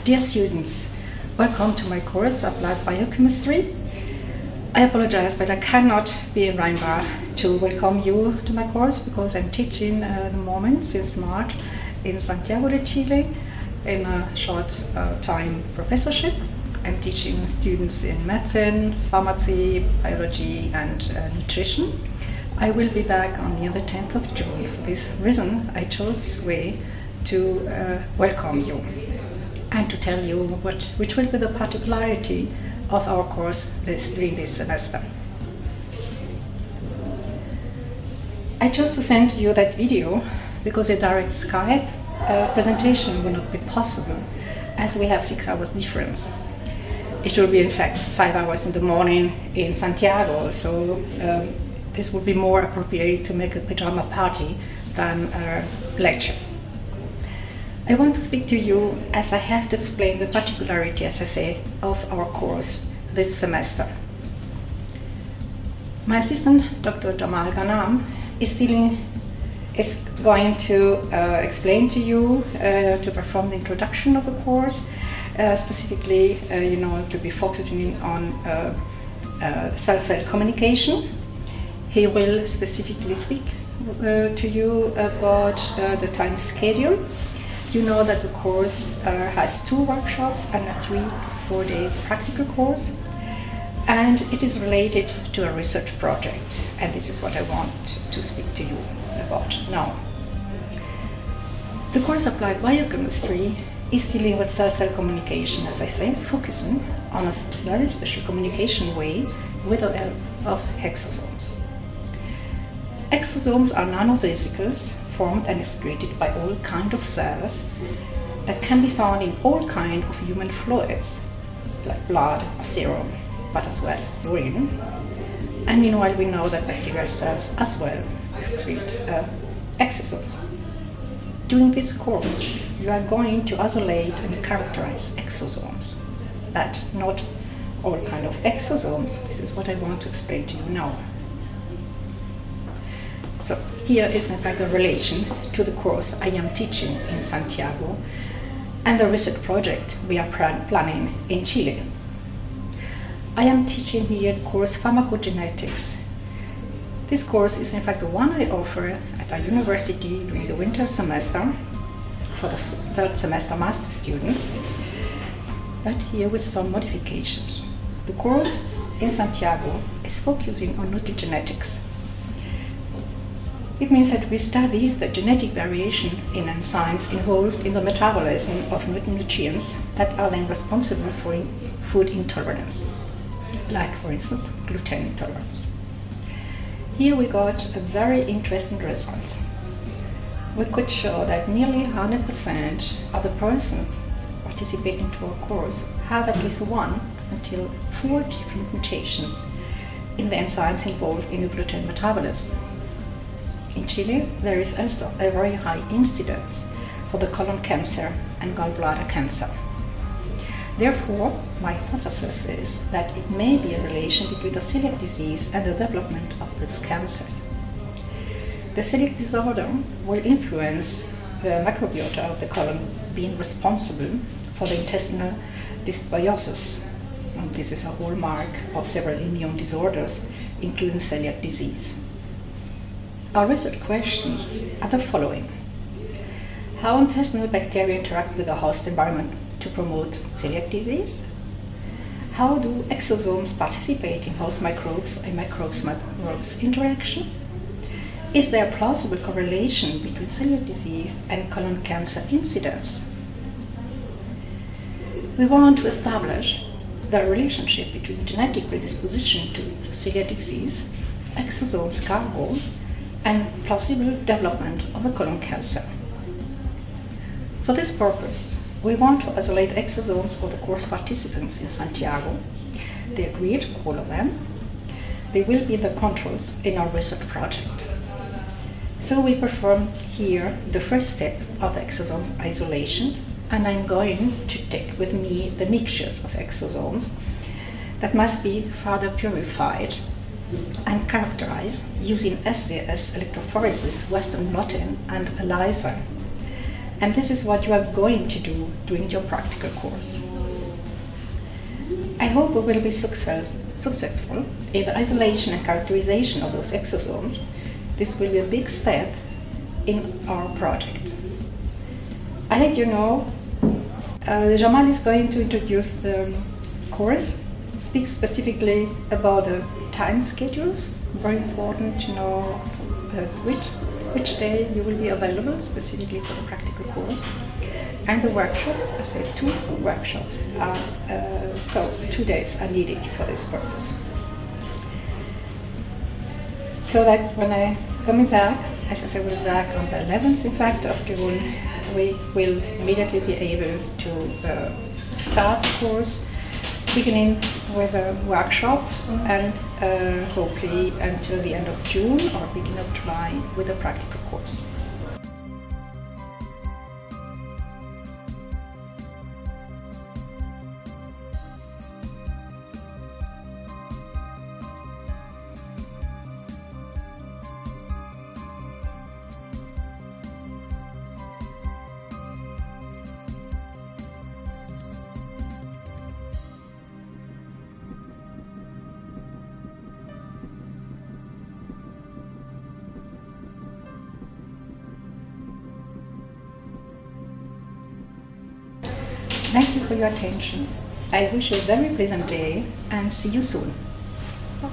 Dear students, welcome to my course Applied Biochemistry. I apologize, but I cannot be in Rheinbach to welcome you to my course because I'm teaching at the moment since March in Santiago de Chile in a short time professorship. I'm teaching students in medicine, pharmacy, biology and nutrition. I will be back on the 10th of June. For this reason, I chose this way to welcome you and to tell you which will be the particularity of our course during this semester. I chose to send you that video because a direct Skype presentation will not be possible as we have 6 hours difference. It will be in fact 5 hours in the morning in Santiago, so this would be more appropriate to make a pajama party than a lecture. I want to speak to you as I have to explain the particularity, as I say, of our course this semester. My assistant, Dr. Jamal Ghanam, is going to explain to you, to perform the introduction of the course, specifically, to be focusing on cell-cell communication. He will specifically speak to you about the time schedule. You know that the course has 2 workshops and a 3 to 4 days practical course, and it is related to a research project, and this is what I want to speak to you about now. The course Applied Biochemistry is dealing with cell-cell communication, as I say, focusing on a very special communication way with the help of exosomes. Exosomes are nanovesicles formed and excreted by all kinds of cells that can be found in all kinds of human fluids, like blood or serum, but as well urine. And meanwhile, we know that bacterial cells as well excrete exosomes. During this course, you are going to isolate and characterize exosomes, but not all kinds of exosomes. This is what I want to explain to you now. So here is in fact a relation to the course I am teaching in Santiago and the research project we are planning in Chile. I am teaching here the course Pharmacogenetics. This course is in fact the one I offer at our university during the winter semester for the 3rd semester master students, but here with some modifications. The course in Santiago is focusing on nutrigenetics. It means that we study the genetic variations in enzymes involved in the metabolism of nutrients that are then responsible for food intolerance, like for instance gluten intolerance. Here we got a very interesting result. We could show that nearly 100% of the persons participating to our course have at least 1 until 4 different mutations in the enzymes involved in the gluten metabolism. In Chile, there is also a very high incidence for the colon cancer and gallbladder cancer. Therefore, my hypothesis is that it may be a relation between the celiac disease and the development of these cancers. The celiac disorder will influence the microbiota of the colon, being responsible for the intestinal dysbiosis. And this is a hallmark of several immune disorders, including celiac disease. Our research questions are the following. How intestinal bacteria interact with the host environment to promote celiac disease? How do exosomes participate in host microbes and microbes interaction? Is there a plausible correlation between celiac disease and colon cancer incidence? We want to establish the relationship between genetic predisposition to celiac disease, exosomes cargo, and plausible development of a colon cancer. For this purpose, we want to isolate exosomes of the course participants in Santiago. They agreed, all of them. They will be the controls in our research project. So we perform here the first step of exosomes isolation, and I'm going to take with me the mixtures of exosomes that must be further purified and characterized using SDS electrophoresis, Western blotting, and ELISA. And this is what you are going to do during your practical course. I hope we will be successful in the isolation and characterization of those exosomes. This will be a big step in our project. I let you know, Jamal is going to introduce the course, speak specifically about the time schedules. Very important to know which day you will be available specifically for the practical course. And the workshops, I said 2 workshops, so 2 days are needed for this purpose. So that when I coming back, as I said, we'll be back on the 11th, in fact, of June, we will immediately be able to start the course, beginning with a workshop and hopefully until the end of June or beginning of July with a practical course. Thank you for your attention. I wish you a very pleasant day and see you soon. Bye.